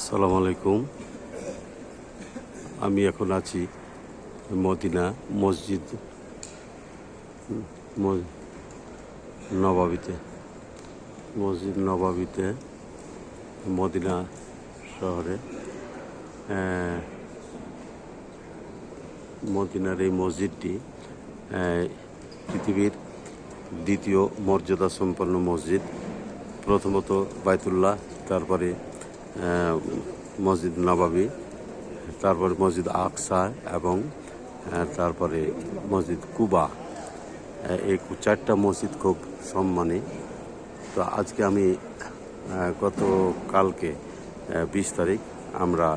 আসসালামু আলাইকুম। আমি এখন আছি মদিনা মসজিদ নবাবিতে। মসজিদ নবাবিতে মদিনা শহরে মদিনার এই মসজিদটি পৃথিবীর দ্বিতীয় মর্যাদা সম্পন্ন মসজিদ। প্রথমত বাইতুল্লাহ, তারপরে মসজিদ নবাবী, তারপরে মসজিদ আকসা এবং তারপরে মসজিদ কুবা। এই চারটা মসজিদ খুব সম্মানী। তো আজকে আমি কালকে 20 তারিখ আমরা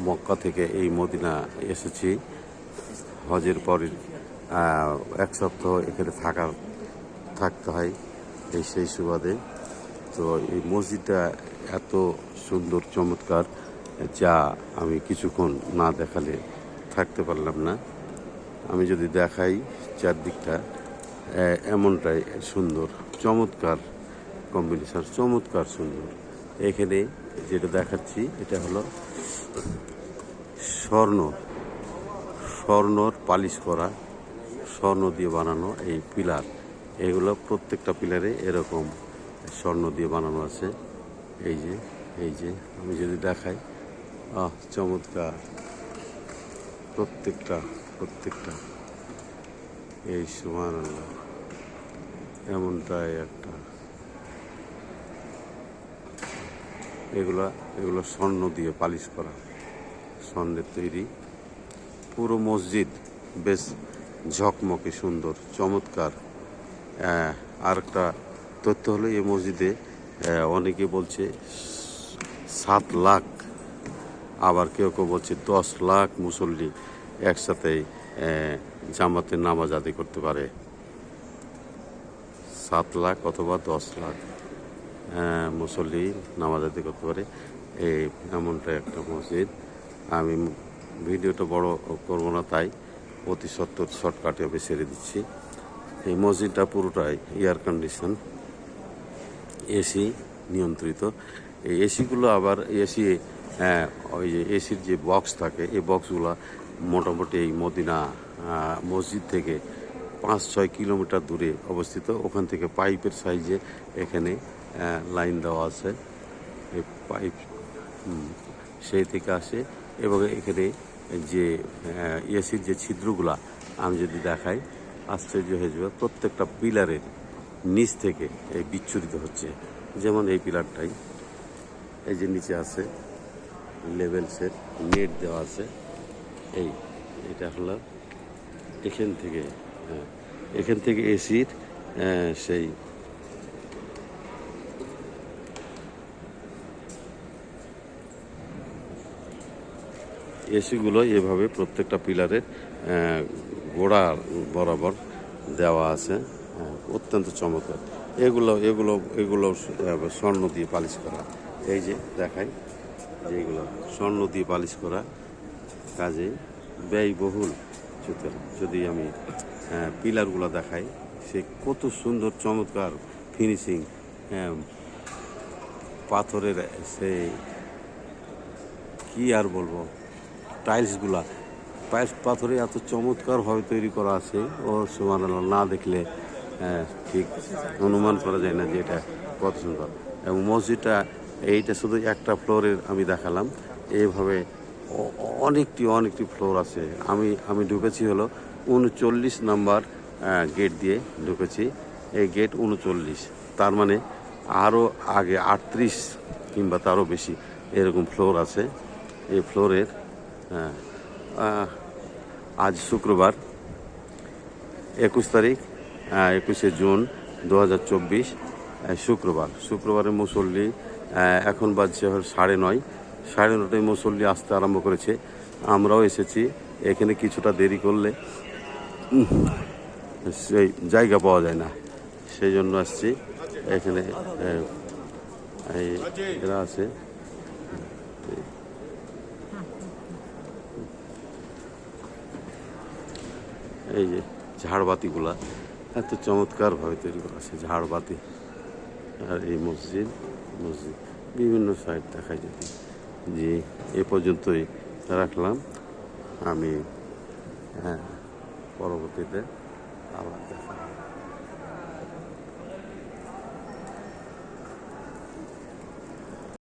মক্কা থেকে এই মদিনা এসেছি। হজের পরের 1 সপ্তাহ এখানে থাকতে হয় সেই সুবাদে। তো এই মসজিদটা এত সুন্দর চমৎকার, যা আমি কিছুক্ষণ না দেখালে থাকতে পারলাম না। আমি যদি দেখাই চারদিকটা এমনটাই সুন্দর, চমৎকার কম্বিনেশন, চমৎকার সুন্দর। এখানে যেটা দেখাচ্ছি এটা হলো স্বর্ণর পালিশ করা, স্বর্ণ দিয়ে বানানো এই পিলার। এগুলো প্রত্যেকটা পিলারে এরকম স্বর্ণ দিয়ে বানানো আছে। এই যে আমি যদি দেখাই, চমৎকার প্রত্যেকটা এই সুবহানাল্লাহ, এমনটাই একটা। এগুলো স্বর্ণ দিয়ে পালিশ করা, স্বর্ণের তৈরি। পুরো মসজিদ বেশ ঝকমকে সুন্দর, চমৎকার। আর একটা তথ্য হলো এই মসজিদে অনেকে বলছে 7 লাখ, আবার কেউ বলছে 10 লাখ মুসল্লি একসাথে জামাতে নামাজ আদায় করতে পারে। 7 লাখ অথবা 10 লাখ মুসল্লি নামাজ আদায় করতে পারে এমনটা একটা মসজিদ। আমি ভিডিওটা বড় করব না, তাই অতি সত্তর শর্টকাটে আমি ছেড়ে দিচ্ছি। এই মসজিদটা পুরোটাই এয়ার কন্ডিশন, এসি নিয়ন্ত্রিত। এই এসিগুলো আবার ওই যে এসির যে বক্স থাকে, এই বক্সগুলো মোটামুটি এই মদিনা মসজিদ থেকে 5-6 কিলোমিটার দূরে অবস্থিত। ওখান থেকে পাইপের সাইজে এখানে লাইন দেওয়া আছে। এই পাইপ সেই থেকে আসে এবং এখানে যে এসির যে ছিদ্রগুলা আমি যদি দেখাই, আশ্চর্য হয়ে যাবে। প্রত্যেকটা পিলারের নিচ থেকে এই বিচ্ছুরিত হচ্ছে। যেমন এই পিলারটাই, এই যে নিচে আছে লেভেলসের নেট দেওয়া আছে। এটা হলো এখান থেকে এসির সেই এসিগুলো এভাবে প্রত্যেকটা পিলারের গোড়া বরাবর দেওয়া আছে। অত্যন্ত চমৎকার। এগুলো স্বর্ণ দিয়ে পালিশ করা। এই যে দেখাই যে এগুলো স্বর্ণ দিয়ে পালিশ করা, কাজে ব্যয়বহুল। যদি আমি পিলারগুলো দেখাই, সে কত সুন্দর চমৎকার ফিনিশিং, পাথরের সে কি আর বলবো, টাইলসগুলা পাথরে এত চমৎকারভাবে তৈরি করা আছে। ও সুবহানাল্লাহ, না দেখলে ঠিক অনুমান করা যায় না যে এটা কত সুন্দর। এবং মসজিদটা এইটা শুধু একটা ফ্লোরের আমি দেখালাম, এইভাবে অনেকটি ফ্লোর আছে। আমি ঢুকেছি হলো 39 নাম্বার গেট দিয়ে ঢুকেছি। এই গেট 39, তার মানে আরও আগে 38 কিংবা তারও বেশি এরকম ফ্লোর আছে। এই ফ্লোরের আজ শুক্রবার 21 তারিখ, 21শে জুন 2024 শুক্রবারের মুসল্লি এখন বাজছে 9:30। 9:30টায় মুসল্লি আসতে আরম্ভ করেছে। আমরাও এসেছি। এখানে কিছুটা দেরি করলে সেই জায়গা পাওয়া যায় না, সেই জন্য আসছি। এখানে এরা আছে, এই যে ঝাড়বাতিগুলা এত চমৎকারভাবে তৈরি করা আছে, ঝাড়বাতি। আর এই মসজিদ বিভিন্ন সাইট দেখাই যদি। জি, এ পর্যন্তই রাখলাম আমি। হ্যাঁ, পরবর্তীতে আবার দেখা হবে।